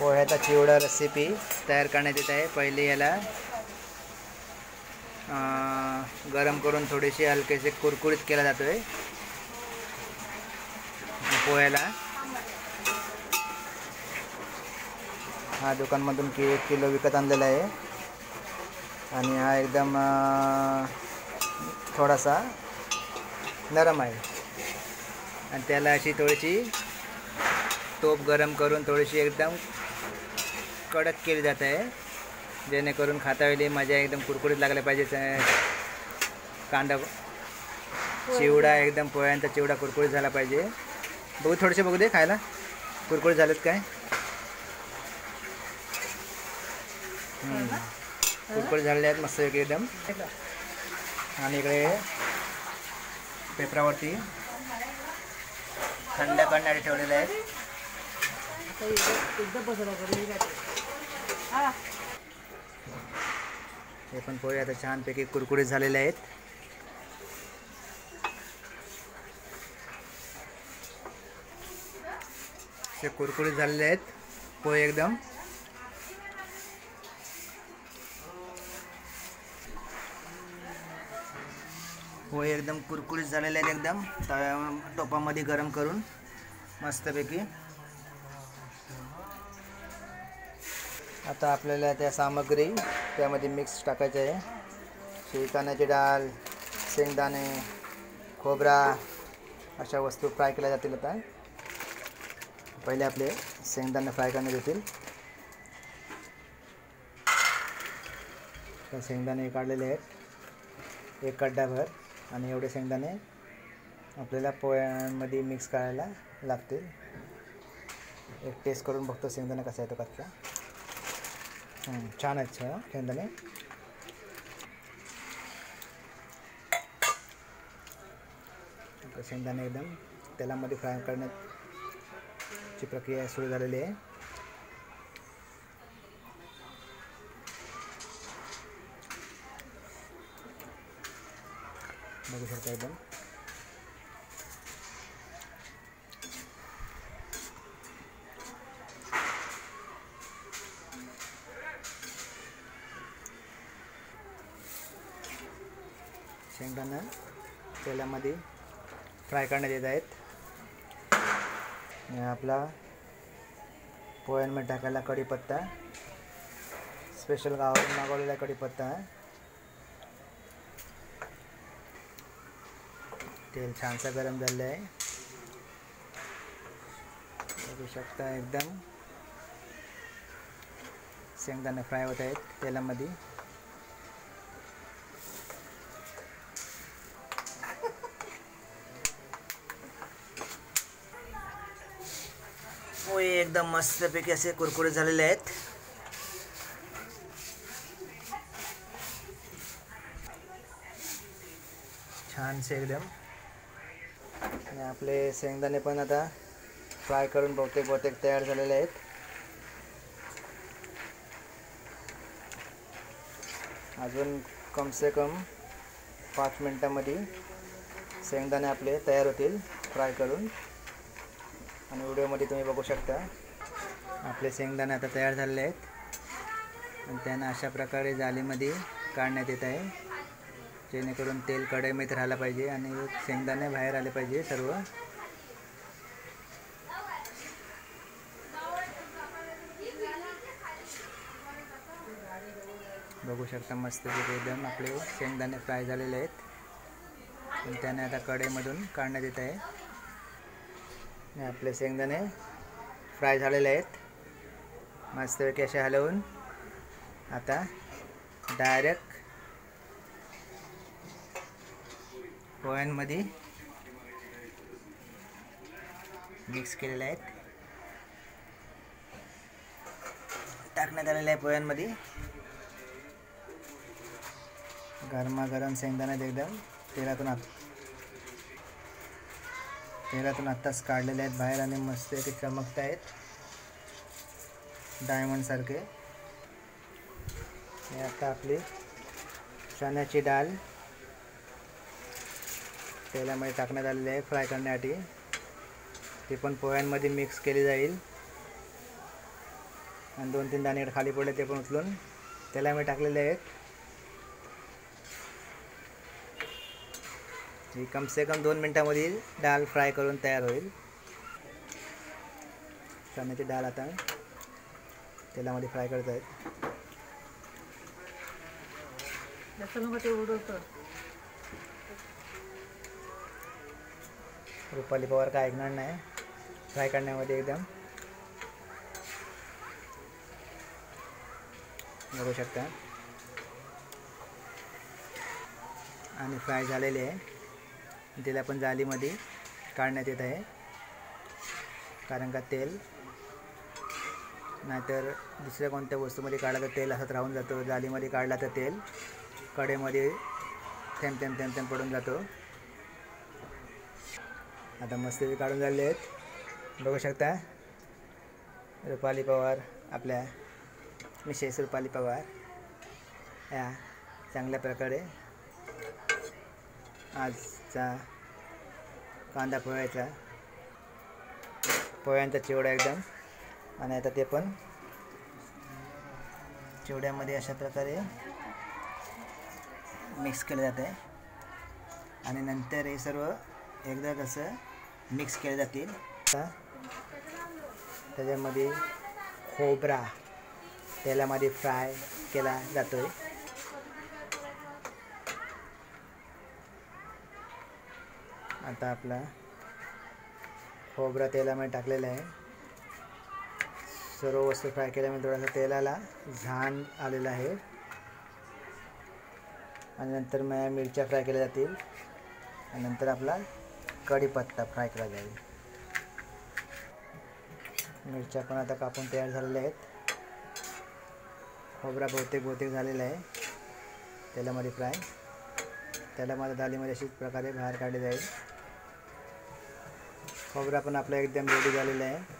पोह्याचा चिवडा recipe तयार करण्यात येत आहे। पहिले याला गरम करून थोडेसे हलकेसे कुरकुरीत केला जातोय पोह्याला। हा दुकानमधून 1 किलो विकत आणलेला आहे आणि हा एकदम थोडासा नरम आहे आणि त्याला अशी थोडीशी तोप गरम करून थोडीशी एकदम कडक केली जात आहे, जेणेकरून खाता वेळी मजा एकदम कुरकुरीत लागले पाहिजे। कांदा चिवडा एकदम पोह्यांचा चिवडा कुरकुरीत झाला पाहिजे। बघू थोडेसे बघू दे खायला कुरकुरीत झालेत काय। कुरकुरीत झालेले आहेत मस्त एकदम। आणि इकडे पेपरावरती थंड करण्यासाठी ठेवलेले आहेत। हे पण पोहे आता छानपैकी कुरकुरीत झालेले आहेत। हे कुरकुरीत झालेले आहेत पोहे एकदम। पोहे एकदम कुरकुरीत झालेले आहेत एकदम टोपामध्ये गरम करून मस्तपैकी। आता आपल्याला त्या सामग्री त्यामध्ये मिक्स टाकायचे आहे। शेंगदाण्याची डाळ, शेंगदाणे, खोबरा अशा वस्तू फ्राय केल्या जातील। आता पहिले आपले शेंगदाणे फ्राय करण्यात येतील। तर शेंगदाणे काढलेले आहेत 1 कड्डाभर आणि एवढे शेंगदाणे आपल्याला पोह्यांमध्ये मिक्स करायला लागतील। एक टेस्ट करून बघतो शेंगदाणे कसा येतो कच्चा। छान आहेत शेंगदाणे। शेंगदाणे एकदम तेलामध्ये फ्राय करण्याची प्रक्रिया सुरू झालेली आहे। बघू शकता एकदम शेंगदाणे तेलामध्ये फ्राय करण्यात येत आहेत। आपला पोह्यांमध्ये टाकायला कढीपत्ता, स्पेशल गावावरून मागवलेला कढीपत्ता आहे। तेल छानसं गरम झालं आहे, बघू शकता एकदम शेंगदाणे फ्राय होत आहेत तेलामध्ये। पोहे एकदम मस्तपैकी असे कुरकुरीत झालेले आहेत। छानसे एकदम। आणि आपले शेंगदाणे पण आता फ्राय करून बहुतेक तयार झालेले आहेत। अजून कम से कम 5 मिनिटांमध्ये शेंगदाणे आपले तयार होतील फ्राय करून। आणि व्हिडिओमध्ये तुम्ही बघू शकता आपले शेंगदाणे आता तयार झालेले आहेत आणि त्यांना अशा प्रकारे जालीमध्ये काढण्यात येत आहे, जेणेकरून तेल कढईमध्ये राहिलं पाहिजे आणि शेंगदाणे बाहेर आले पाहिजे सर्व। बघू शकता मस्तपैकी एकदम आपले शेंगदाणे फ्राय झालेले आहेत आणि त्याने आता कढईमधून काढण्यात येत आहे। आपले शेंगदाणे फ्राय झालेले आहेत मस्तपैकी असे हलवून आता डायरेक्ट पोह्यांमध्ये मिक्स केलेले आहेत, टाकण्यात आलेले आहे पोह्यांमध्ये। गरमागरम शेंगदाणे एकदम तेलातून आत्ताच काढलेले आहेत बाहेर आणि मस्त ते चमकत आहेत डायमंड सारखे। हे आता आपली चण्याची डाळ तेलामध्ये टाकण्यात आलेली आहे फ्राय करण्यासाठी। ती पण पोह्यांमध्ये मिक्स केली जाईल। आणि 2-3 दाणे खाली पडले ते पण उचलून तेलामध्ये टाकलेले आहेत. ही कम से कम 2 मिनटामध्ये डाळ फ्राय करून तयार होईल. चण्याची डाळ आता तेलामध्ये फ्राय करत आहेत. रुपाली पवार काय ऐकणार नाही फ्राय करण्यामध्ये. एकदम बघू शकता. आणि फ्राय झालेले आहे. तिला पण जालीमध्ये काढण्यात येत आहे, कारण का तेल नाहीतर दुसऱ्या कोणत्या वस्तूमध्ये काढला तर तेल असंच राहून जातो. जालीमध्ये काढला तर तेल कढईमध्ये थेंब थेंब थेंब थेंब पडून जातो. आता मस्त काढून झाले आहेत. बघू शकता रुपाली पवार, आपल्या मिसेस रुपाली पवार या चांगल्या प्रकारे आजचा कांदा पोह्यांचा चिवडा एकदम. आणि आता ते पण चिवड्यामध्ये अशा प्रकारे मिक्स केले जाते आणि नंतर हे सर्व एकदा कसं मिक्स केले जातील. त्याच्यामध्ये खोबरा तेलामध्ये फ्राय केला जातोय. आता आपला खोबरा तेलामध्ये टाकलेला आहे. सर्व वस्तू फ्राय केल्यामुळे थोडासा तेलाला झाण आलेला आहे. आणि नंतर मिरच्या फ्राय केल्या जातील आणि नंतर आपला कढीपत्ता फ्राय केला जाईल. मिरच्या पण आता कापून तयार झालेल्या आहेत. खोबरा बहुतेक झालेला आहे तेलामध्ये फ्राय. तेलामध्ये डाळीमध्ये अशाच प्रकारे बाहेर काढले जाईल. खोबरा पण आपला एकदम रेडी झालेला आहे.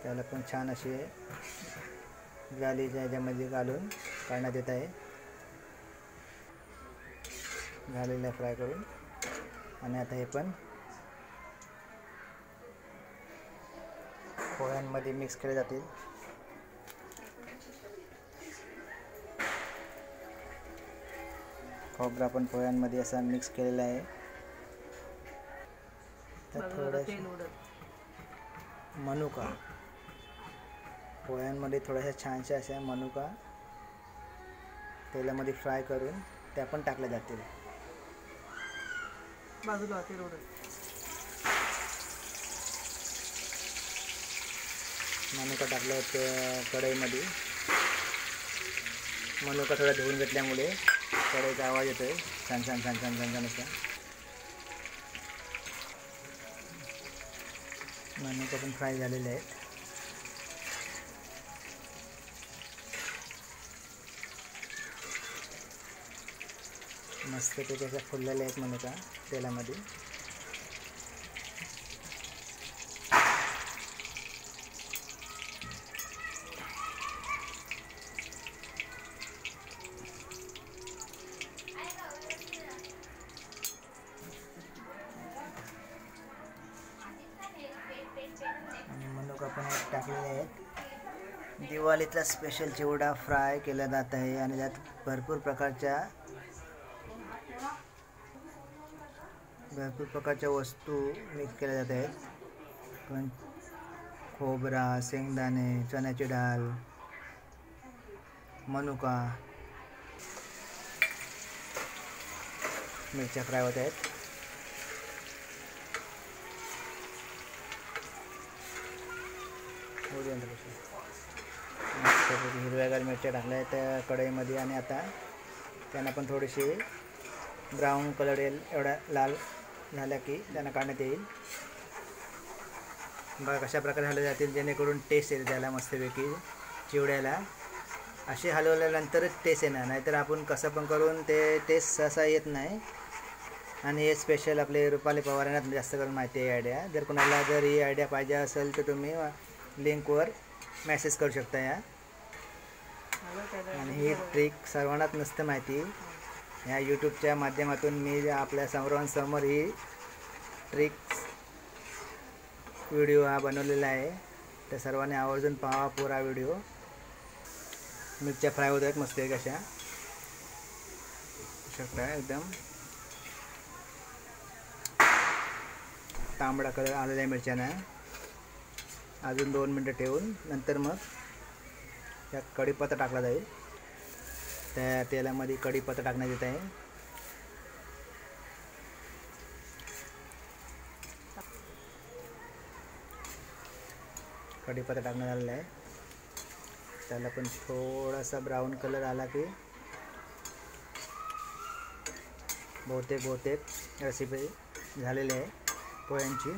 त्याला पण छान असे जालीच्या ह्याच्यामध्ये घालून काढण्यात येत आहे. झालेलं आहे फ्राय करून. आणि आता हे पण पोह्यांमध्ये मिक्स केले जातील. खोबरा पण पोह्यांमध्ये असा मिक्स केलेला आहे. तर थोडंसं मनुका पोह्यांमध्ये थोड्याशा छानशा अशा मनुका तेलामध्ये फ्राय करून त्या पण टाकल्या जातील. मनुका टाकल्या आहेत कढईमध्ये. मनुका थोडा धुवून घेतल्यामुळे कढईचा आवाज येतोय छान छान छान छान छान छान असा. मनुका पण फ्राय झालेले आहेत. मस्तपैकी अशा फुललेल्या आहेत मनुका तेलामध्ये. आणि मनुका पण टाकलेले आहेत. दिवाळीतला स्पेशल चिवडा फ्राय केला जात आहे आणि त्यात भरपूर प्रकारच्या वस्तू मिक्स केल्या जात आहेत. पण खोबरा, शेंगदाणे, चण्याची डाळ, मनुका, मिरच्या फ्राय होत आहेत. हिरव्यागार मिरच्या टाकल्या आहेत त्या कढईमध्ये. आणि आता त्यांना पण थोडीशी ब्राऊन कलर येईल एवढा लाल झाल्या की त्यांना काढण्यात येईल. बघा कशा प्रकारे हलवले जातील जेणेकरून टेस्ट येईल त्याला मस्तपैकी चिवड्याला. असे हलवल्यानंतरच टेस्ट येणार, नाहीतर आपण कसं पण करून ते टेस्ट सहसा येत नाही. आणि हे स्पेशल आपले रुपाली पवार यांना जास्त करून माहिती आहे आयडिया. जर कोणाला ही आयडिया पाहिजे असेल तर तुम्ही लिंकवर मेसेज करू शकता या. आणि ही ट्रिक सर्वांनाच नसतं माहिती. या यूट्यूबच्या माध्यमातून मी आपल्या सर्वांसमोर ही ट्रिक व्हिडिओ हा बनवलेला आहे, तर सर्वांनी आवर्जून पहा पुरा व्हिडिओ. मिरच्या फ्राय होत आहेत मस्त आहे कशा शकता, एकदम तांबडा कलर आलेला आहे मिरच्याना. अजून 2 मिनटं ठेवून नंतर मग त्यात कढीपत्ता टाकला जाईल. त्या तेलामध्ये कढीपत्ता टाकण्यात येत आहे. कढीपत्ता टाकण्यात आलेला आहे. त्याला पण थोडासा ब्राऊन कलर आला की बहुतेक रेसिपी झालेली आहे पोह्यांची.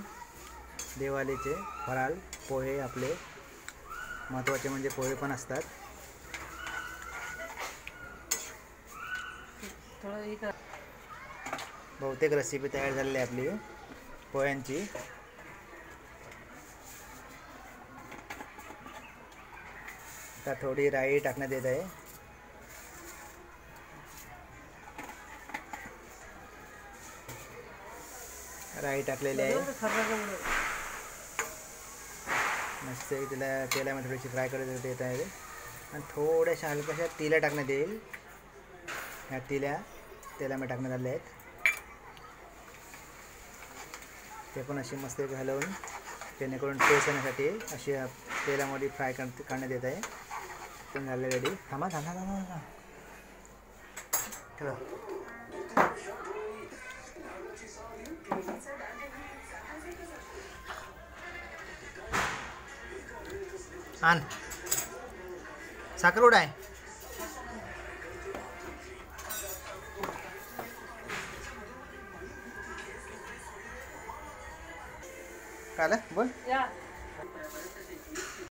दिवाळीचे फराळ पोहे आपले महत्त्वाचे म्हणजे पोहे पण असतात. बहुतेक रेसिपी तयार झालेली आहे आपली पोह्यांची. आता थोडी राई टाकण्यात येत आहे. राई टाकलेली आहे. मस्त तिला तेलामध्ये थोडीशी फ्राय करत येत आहे. आणि थोड्याशा हलक्याशा तिल्या टाकण्यात येईल. ह्या तिल्या तेलामध्ये टाकण्यात आल्या आहेत. ते पण अशी मस्त घालवून जेणेकरून टेस्ट येण्यासाठी अशी तेलामध्ये फ्राय करण्यात येत आहे. पण झालं रेडी. थांबा ठेवा. आण साखर उडा आहे. काला बोल.